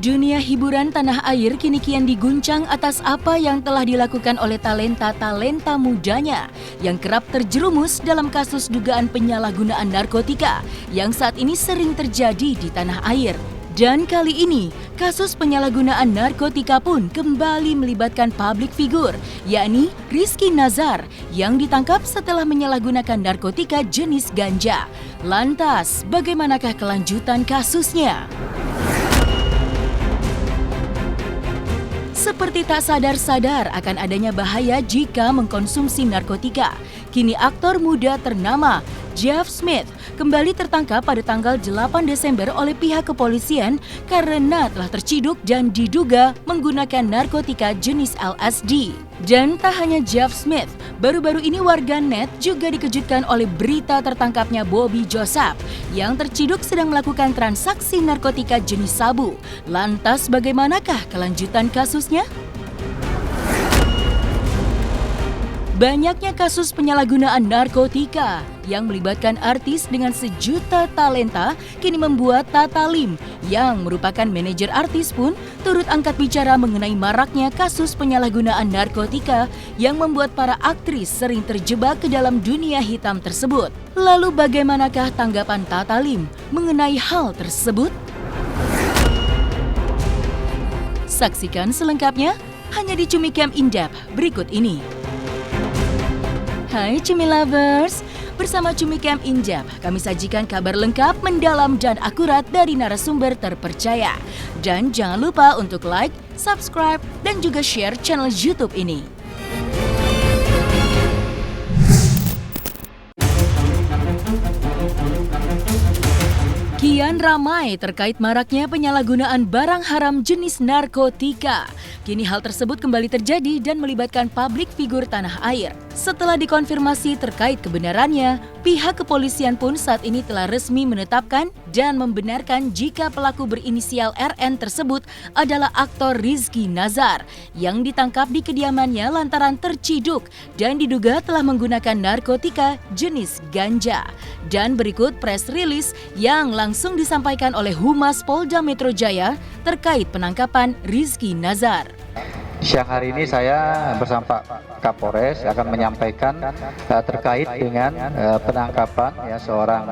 Dunia hiburan tanah air kini kian diguncang atas apa yang telah dilakukan oleh talenta-talenta mudanya yang kerap terjerumus dalam kasus dugaan penyalahgunaan narkotika yang saat ini sering terjadi di tanah air. Dan kali ini, kasus penyalahgunaan narkotika pun kembali melibatkan publik figur, yakni Rizky Nazar yang ditangkap setelah menyalahgunakan narkotika jenis ganja. Lantas, bagaimanakah kelanjutan kasusnya? Seperti tak sadar-sadar akan adanya bahaya jika mengkonsumsi narkotika, kini aktor muda ternama Jeff Smith kembali tertangkap pada tanggal 8 Desember oleh pihak kepolisian karena telah terciduk dan diduga menggunakan narkotika jenis LSD. Dan tak hanya Jeff Smith, baru-baru ini warga net juga dikejutkan oleh berita tertangkapnya Bobby Joseph yang terciduk sedang melakukan transaksi narkotika jenis sabu. Lantas bagaimanakah kelanjutan kasusnya? Banyaknya kasus penyalahgunaan narkotika yang melibatkan artis dengan sejuta talenta kini membuat Tata Lim yang merupakan manajer artis pun turut angkat bicara mengenai maraknya kasus penyalahgunaan narkotika yang membuat para aktris sering terjebak ke dalam dunia hitam tersebut. Lalu bagaimanakah tanggapan Tata Lim mengenai hal tersebut? Saksikan selengkapnya hanya di Cumi Camp In-Depth berikut ini. Hai Cumi Lovers, bersama Cumi Camp In-Depth kami sajikan kabar lengkap, mendalam dan akurat dari narasumber terpercaya. Dan jangan lupa untuk like, subscribe, dan juga share channel YouTube ini. Kian ramai terkait maraknya penyalahgunaan barang haram jenis narkotika. Kini hal tersebut kembali terjadi dan melibatkan publik figur tanah air. Setelah dikonfirmasi terkait kebenarannya, pihak kepolisian pun saat ini telah resmi menetapkan dan membenarkan jika pelaku berinisial RN tersebut adalah aktor Rizky Nazar yang ditangkap di kediamannya lantaran terciduk dan diduga telah menggunakan narkotika jenis ganja. Dan berikut press release yang langsung disampaikan oleh Humas Polda Metro Jaya terkait penangkapan Rizky Nazar. Siang hari ini saya bersama Pak Kapolres akan menyampaikan terkait dengan penangkapan ya seorang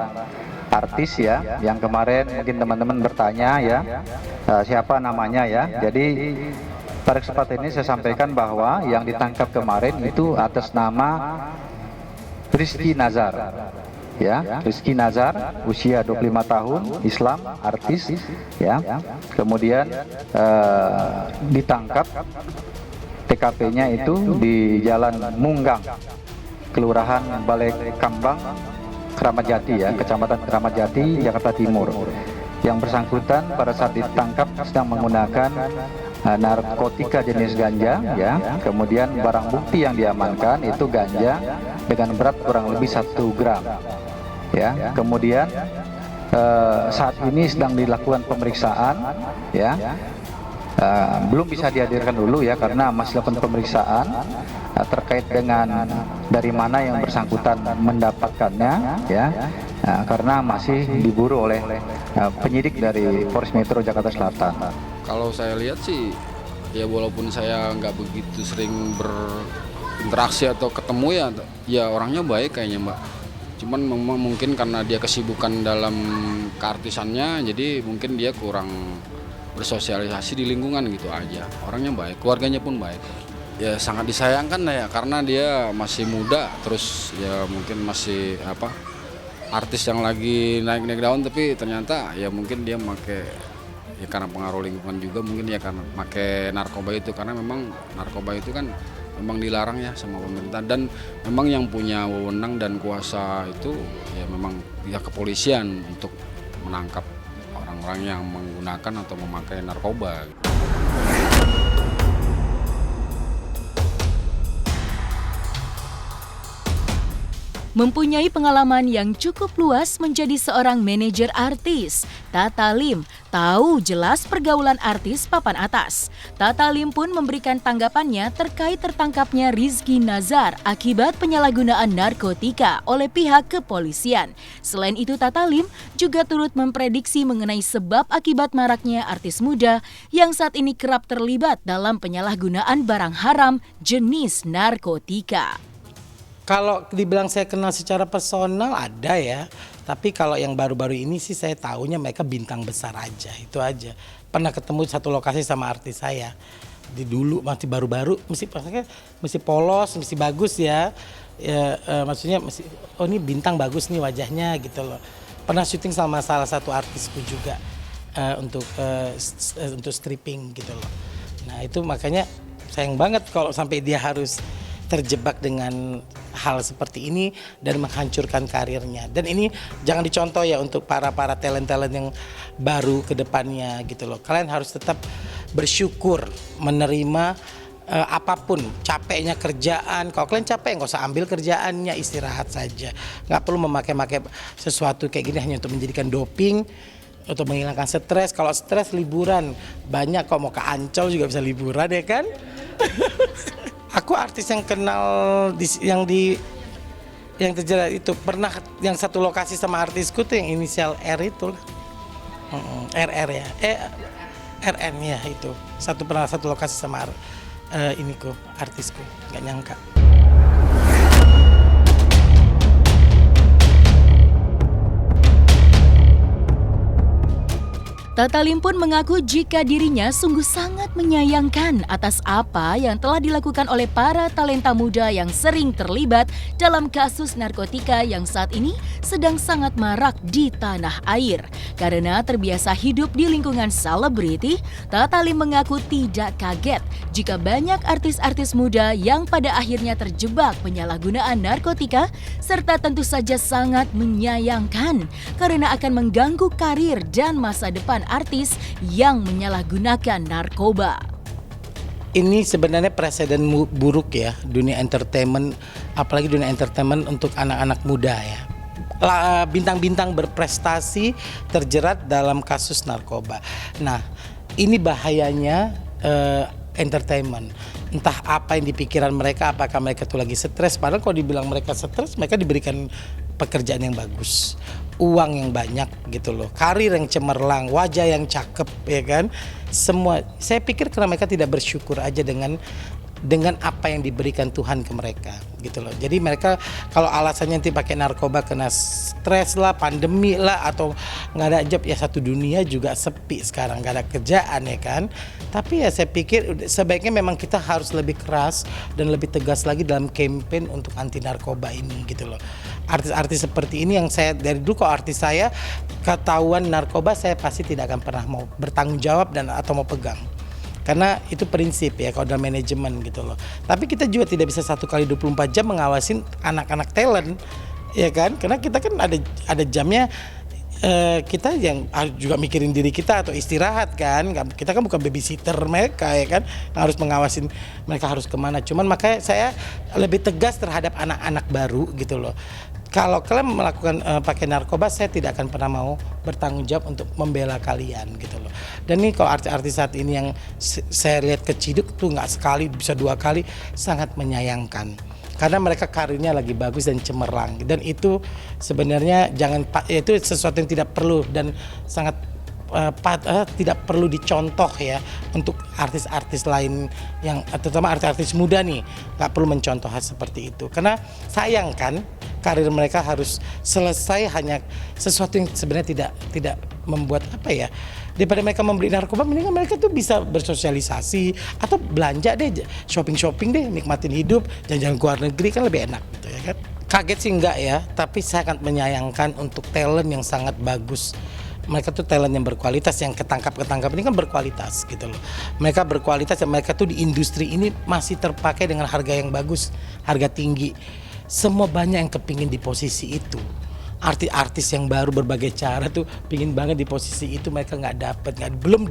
artis ya yang kemarin mungkin teman-teman bertanya ya siapa namanya ya. Jadi pada kesempatan ini saya sampaikan bahwa yang ditangkap kemarin itu atas nama Rizky Nazar. Ya, Rizky Nazar, usia 25 tahun, Islam, artis, ya. Kemudian ditangkap, TKP-nya itu di Jalan Munggang, Kelurahan Balai Kambang, Kramat Jati, ya, Kecamatan Kramat Jati, Jakarta Timur. Yang bersangkutan pada saat ditangkap sedang menggunakan narkotika jenis ganja, ya. Kemudian barang bukti yang diamankan itu ganja dengan berat kurang lebih 1 gram. Ya, kemudian saat ini sedang dilakukan pemeriksaan, ya, belum bisa dihadirkan dulu ya karena masih dilakukan pemeriksaan terkait dengan dari mana yang bersangkutan mendapatkannya, ya, karena masih diburu oleh penyidik dari Polres Metro Jakarta Selatan. Kalau saya lihat sih, ya walaupun saya nggak begitu sering berinteraksi atau ketemu ya orangnya baik kayaknya Mbak. Cuman memang mungkin karena dia kesibukan dalam keartisannya, jadi mungkin dia kurang bersosialisasi di lingkungan gitu aja. Orangnya baik, keluarganya pun baik. Ya sangat disayangkan ya karena dia masih muda, terus ya mungkin masih artis yang lagi naik-naik daun, tapi ternyata ya mungkin dia pakai ya karena pengaruh lingkungan juga mungkin ya karena pakai narkoba itu, karena memang narkoba itu kan memang dilarang ya sama pemerintah, dan memang yang punya wewenang dan kuasa itu ya memang pihak kepolisian untuk menangkap orang-orang yang menggunakan atau memakai narkoba. Mempunyai pengalaman yang cukup luas menjadi seorang manajer artis, Tata Lim tahu jelas pergaulan artis papan atas. Tata Lim pun memberikan tanggapannya terkait tertangkapnya Rizky Nazar akibat penyalahgunaan narkotika oleh pihak kepolisian. Selain itu, Tata Lim juga turut memprediksi mengenai sebab akibat maraknya artis muda yang saat ini kerap terlibat dalam penyalahgunaan barang haram jenis narkotika. Kalau dibilang saya kenal secara personal ada ya, tapi kalau yang baru-baru ini sih saya tahunya mereka bintang besar aja, itu aja. Pernah ketemu satu lokasi sama artis saya, di dulu masih baru-baru, mesti polos, mesti bagus ya, maksudnya oh ini bintang bagus nih wajahnya gitu loh. Pernah syuting sama salah satu artisku juga untuk stripping gitu loh. Nah itu makanya sayang banget kalau sampai dia harus terjebak dengan hal seperti ini dan menghancurkan karirnya. Dan ini jangan dicontoh ya untuk para talent-talent yang baru ke depannya gitu loh. Kalian harus tetap bersyukur menerima apapun, capeknya kerjaan. Kalau kalian capek nggak usah ambil kerjaannya, istirahat saja. Nggak perlu memakai sesuatu kayak gini hanya untuk menjadikan doping, untuk menghilangkan stres. Kalau stres liburan, banyak kok mau ke Ancol juga bisa liburan ya kan. Aku artis yang kenal yang terjerat itu pernah yang satu lokasi sama artisku tuh yang inisial R itu lah. RR ya. RN ya itu. Pernah satu lokasi sama artisku. Nggak nyangka. Tata Lim pun mengaku jika dirinya sungguh sangat menyayangkan atas apa yang telah dilakukan oleh para talenta muda yang sering terlibat dalam kasus narkotika yang saat ini sedang sangat marak di tanah air. Karena terbiasa hidup di lingkungan selebriti, Tata Lim mengaku tidak kaget jika banyak artis-artis muda yang pada akhirnya terjebak penyalahgunaan narkotika, serta tentu saja sangat menyayangkan karena akan mengganggu karir dan masa depan artis yang menyalahgunakan narkoba. Ini sebenarnya presiden buruk ya dunia entertainment, apalagi dunia entertainment untuk anak-anak muda ya. Bintang-bintang berprestasi terjerat dalam kasus narkoba. Nah, ini bahayanya entertainment. Entah apa yang di pikiran mereka, apakah mereka tuh lagi stres. Padahal kalau dibilang mereka stres, mereka diberikan pekerjaan yang bagus, uang yang banyak gitu loh, karir yang cemerlang, wajah yang cakep ya kan. Semua saya pikir karena mereka tidak bersyukur aja dengan apa yang diberikan Tuhan ke mereka gitu loh. Jadi mereka kalau alasannya nanti pakai narkoba kena stres lah, pandemi lah, atau nggak ada job ya, satu dunia juga sepi sekarang, nggak ada kerjaan ya kan. Tapi ya saya pikir sebaiknya memang kita harus lebih keras dan lebih tegas lagi dalam campaign untuk anti narkoba ini gitu loh. Artis-artis seperti ini yang saya dari dulu, kalau artis saya ketahuan narkoba, saya pasti tidak akan pernah mau bertanggung jawab atau mau pegang. Karena itu prinsip ya kalau dalam manajemen gitu loh. Tapi kita juga tidak bisa 1 kali 24 jam mengawasin anak-anak talent ya kan. Karena kita kan ada jamnya, kita yang juga mikirin diri kita atau istirahat kan. Kita kan bukan babysitter mereka ya kan, harus mengawasin mereka harus kemana. Cuman makanya saya lebih tegas terhadap anak-anak baru gitu loh. Kalau kalian melakukan pakai narkoba, saya tidak akan pernah mau bertanggung jawab untuk membela kalian gitu loh. Dan ini kalau artis-artis saat ini yang saya lihat keciduk tuh nggak sekali, bisa 2 kali, sangat menyayangkan. Karena mereka karirnya lagi bagus dan cemerlang. Dan itu sebenarnya itu sesuatu yang tidak perlu dan sangat tidak perlu dicontoh ya untuk artis-artis lain yang terutama artis-artis muda nih, nggak perlu mencontoh hal seperti itu. Karena sayang kan karir mereka harus selesai hanya sesuatu yang sebenarnya tidak membuat apa ya, daripada mereka membeli narkoba, mendingan mereka tuh bisa bersosialisasi atau belanja deh, shopping deh, nikmatin hidup, jalan-jalan ke luar negeri kan lebih enak gitu ya kan. Kaget sih enggak ya, tapi saya sangat menyayangkan untuk talent yang sangat bagus. Mereka tuh talent yang berkualitas, yang ketangkap ini kan berkualitas gitu loh. Mereka berkualitas dan mereka tuh di industri ini masih terpakai dengan harga yang bagus, harga tinggi. Semua banyak yang kepingin di posisi itu. Artis-artis yang baru berbagai cara tuh pingin banget di posisi itu, mereka nggak dapat, belum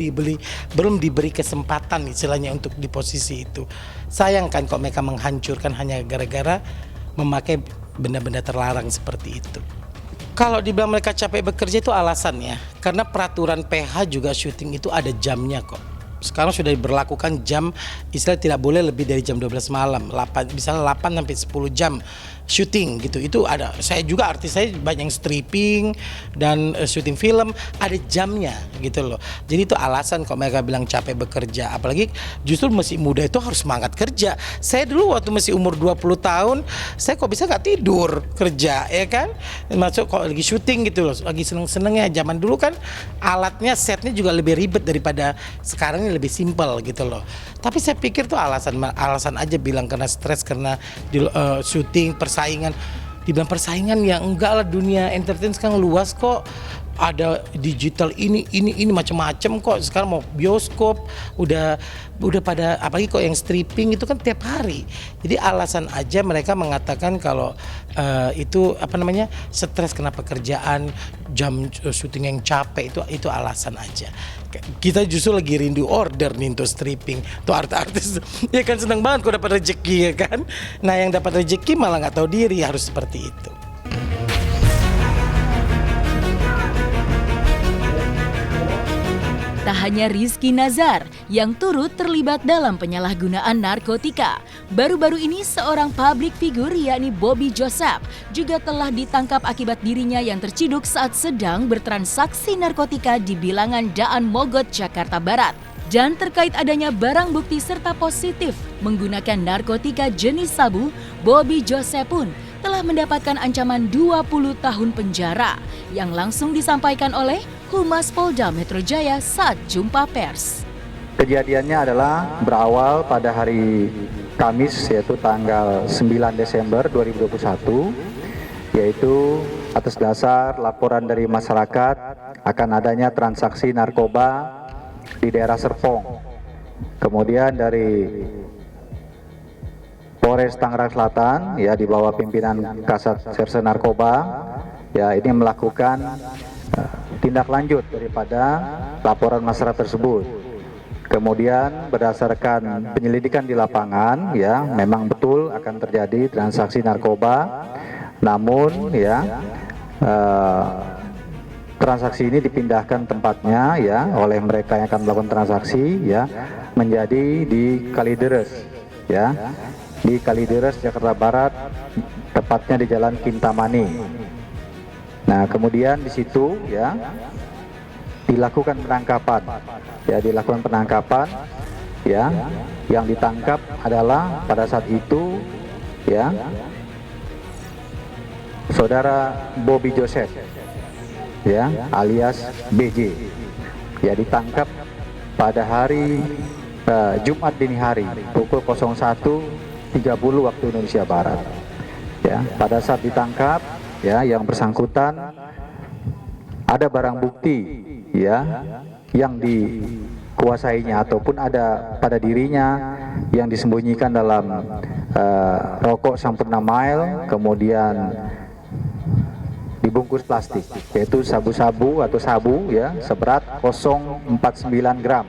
diberi kesempatan istilahnya untuk di posisi itu. Sayang kan kok mereka menghancurkan hanya gara-gara memakai benda-benda terlarang seperti itu. Kalau dibilang mereka capek bekerja itu alasannya, karena peraturan PH juga syuting itu ada jamnya kok. Sekarang sudah diberlakukan jam, istilah tidak boleh lebih dari jam 12 malam, misalnya 8 sampai 10 jam syuting gitu. Itu ada. Saya juga artis saya banyak yang stripping dan syuting film ada jamnya gitu loh. Jadi itu alasan kok mereka bilang capek bekerja. Apalagi justru masih muda itu harus semangat kerja. Saya dulu waktu masih umur 20 tahun, saya kok bisa nggak tidur kerja ya kan? Masuk kok lagi syuting gitu loh, lagi seneng-senengnya. Zaman dulu kan alatnya, setnya juga lebih ribet daripada sekarang ini, lebih simpel gitu loh. Tapi saya pikir tuh alasan aja bilang karena stres, karena syuting, persaingan. Dibilang persaingan ya enggak lah, dunia entertain sekarang luas kok. Ada digital ini macam-macam kok. Sekarang mau bioskop udah pada, apalagi kok yang stripping itu kan tiap hari. Jadi alasan aja mereka mengatakan kalau itu stres karena pekerjaan, jam syuting yang capek, itu alasan aja. Kita justru lagi rindu order nih untuk stripping. Tuh artis ya kan senang banget kok dapat rezeki ya kan. Nah yang dapat rezeki malah nggak tahu diri, harus seperti itu. Tak hanya Rizky Nazar yang turut terlibat dalam penyalahgunaan narkotika. Baru-baru ini seorang publik figur yakni Bobby Joseph juga telah ditangkap akibat dirinya yang terciduk saat sedang bertransaksi narkotika di bilangan Daan Mogot, Jakarta Barat. Dan terkait adanya barang bukti serta positif menggunakan narkotika jenis sabu, Bobby Joseph pun telah mendapatkan ancaman 20 tahun penjara yang langsung disampaikan oleh Humas Polda Metro Jaya saat jumpa pers. Kejadiannya adalah berawal pada hari Kamis, yaitu tanggal 9 Desember 2021, yaitu atas dasar laporan dari masyarakat akan adanya transaksi narkoba di daerah Serpong. Kemudian dari Polres Tangerang Selatan, ya di bawah pimpinan Kasat Serse Narkoba, ya ini melakukan tindak lanjut daripada laporan masyarakat tersebut. Kemudian berdasarkan penyelidikan di lapangan, ya memang betul akan terjadi transaksi narkoba, namun ya transaksi ini dipindahkan tempatnya ya oleh mereka yang akan melakukan transaksi ya menjadi di Kalideres, ya di Kalideres Jakarta Barat, tepatnya di Jalan Kintamani. Nah kemudian di situ ya dilakukan penangkapan, ya yang ditangkap adalah pada saat itu ya saudara Bobby Joseph, ya alias BJ, ya ditangkap pada hari Jumat dini hari pukul 01.30 waktu Indonesia Barat. Ya pada saat ditangkap, ya yang bersangkutan ada barang bukti ya yang dikuasainya ataupun ada pada dirinya yang disembunyikan dalam rokok Sampurna Mile, kemudian dibungkus plastik, yaitu sabu-sabu atau sabu ya seberat 049 gram,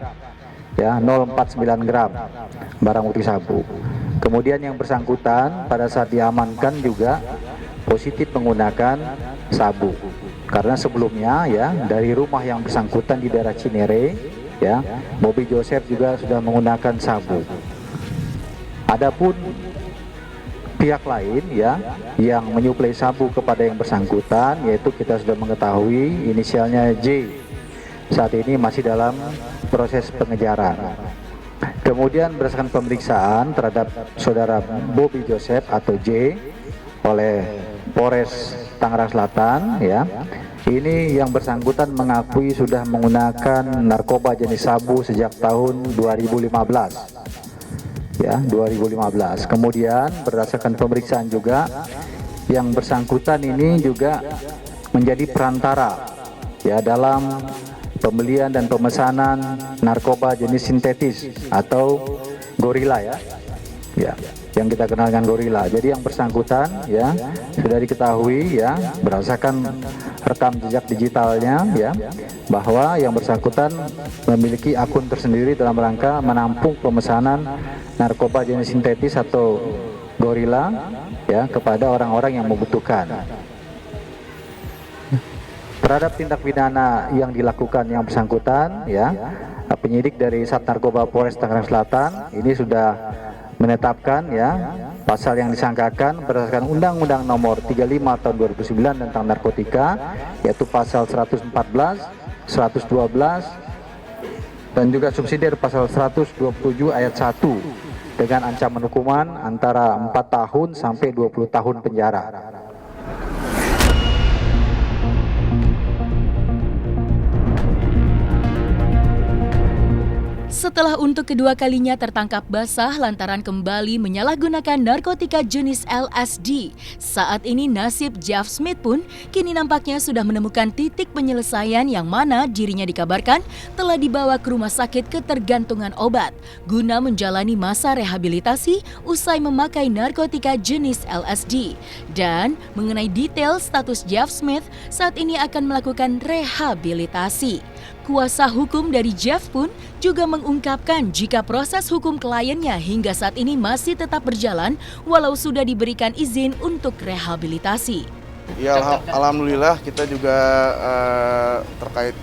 ya 049 gram barang bukti sabu. Kemudian yang bersangkutan pada saat diamankan juga positif menggunakan sabu, karena sebelumnya ya dari rumah yang bersangkutan di daerah Cinere ya Bobby Joseph juga sudah menggunakan sabu. Adapun pihak lain ya yang menyuplai sabu kepada yang bersangkutan, yaitu kita sudah mengetahui inisialnya J, saat ini masih dalam proses pengejaran. Kemudian berdasarkan pemeriksaan terhadap saudara Bobby Joseph atau J oleh Polres Tangerang Selatan, ya ini yang bersangkutan mengakui sudah menggunakan narkoba jenis sabu sejak tahun 2015, ya 2015. Kemudian berdasarkan pemeriksaan juga yang bersangkutan ini juga menjadi perantara ya dalam pembelian dan pemesanan narkoba jenis sintetis atau gorila, ya yang kita kenal dengan gorila. Jadi yang bersangkutan ya sudah diketahui ya berdasarkan rekam jejak digitalnya ya bahwa yang bersangkutan memiliki akun tersendiri dalam rangka menampung pemesanan narkoba jenis sintetis atau gorila ya kepada orang-orang yang membutuhkan. Terhadap tindak pidana yang dilakukan yang bersangkutan ya, penyidik dari Sat Narkoba Polres Tangerang Selatan ini sudah menetapkan ya pasal yang disangkakan berdasarkan Undang-Undang Nomor 35 Tahun 2009 tentang narkotika, yaitu pasal 114, 112 dan juga subsidiar pasal 127 ayat 1 dengan ancaman hukuman antara 4 tahun sampai 20 tahun penjara. Setelah untuk kedua kalinya tertangkap basah lantaran kembali menyalahgunakan narkotika jenis LSD, saat ini nasib Jeff Smith pun kini nampaknya sudah menemukan titik penyelesaian yang mana dirinya dikabarkan telah dibawa ke rumah sakit ketergantungan obat guna menjalani masa rehabilitasi usai memakai narkotika jenis LSD. Dan mengenai detail status Jeff Smith, saat ini akan melakukan rehabilitasi. Kuasa hukum dari Jeff pun juga mengungkapkan jika proses hukum kliennya hingga saat ini masih tetap berjalan walau sudah diberikan izin untuk rehabilitasi. Ya, alhamdulillah kita juga terkait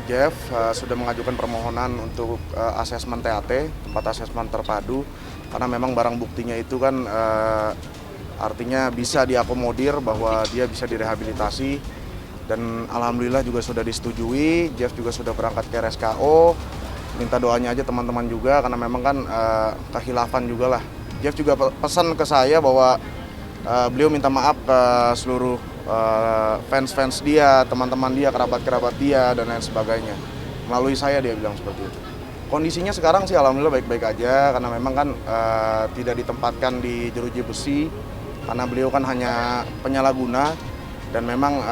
Jeff sudah mengajukan permohonan untuk asesmen TAT, tempat asesmen terpadu, karena memang barang buktinya itu kan artinya bisa diakomodir bahwa dia bisa direhabilitasi. Dan alhamdulillah juga sudah disetujui, Jeff juga sudah berangkat ke RSKO, minta doanya aja teman-teman juga karena memang kan kehilafan juga lah. Jeff juga pesan ke saya bahwa beliau minta maaf ke seluruh fans-fans dia, teman-teman dia, kerabat-kerabat dia dan lain sebagainya. Melalui saya dia bilang seperti itu. Kondisinya sekarang sih alhamdulillah baik-baik aja karena memang kan tidak ditempatkan di jeruji besi karena beliau kan hanya penyalahguna dan memang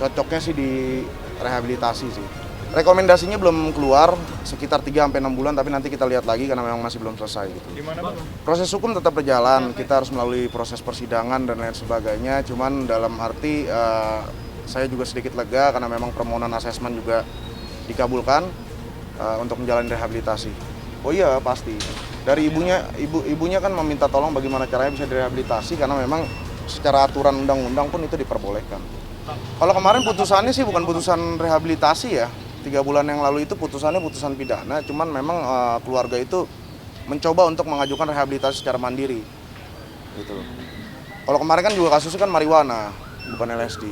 cocoknya sih di rehabilitasi sih. Rekomendasinya belum keluar, sekitar 3-6 bulan, tapi nanti kita lihat lagi karena memang masih belum selesai gitu. Gimana Bang? Proses hukum tetap berjalan, kita harus melalui proses persidangan dan lain sebagainya, cuman dalam arti saya juga sedikit lega karena memang permohonan asesmen juga dikabulkan untuk menjalani rehabilitasi. Oh iya pasti, dari ibunya kan meminta tolong bagaimana caranya bisa direhabilitasi karena memang secara aturan undang-undang pun itu diperbolehkan. Kalau kemarin putusannya sih bukan putusan rehabilitasi ya, 3 bulan yang lalu itu putusannya putusan pidana, cuman memang keluarga itu mencoba untuk mengajukan rehabilitasi secara mandiri. Gitu. Kalau kemarin kan juga kasusnya kan marijuana, bukan LSD.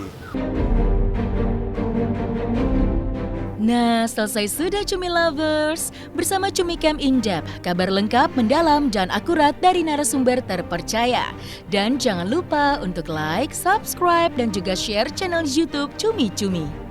Nah, selesai sudah Cumi Lovers. Bersama Cumi Camp In-Depth, kabar lengkap, mendalam, dan akurat dari narasumber terpercaya. Dan jangan lupa untuk like, subscribe, dan juga share channel YouTube Cumi Cumi.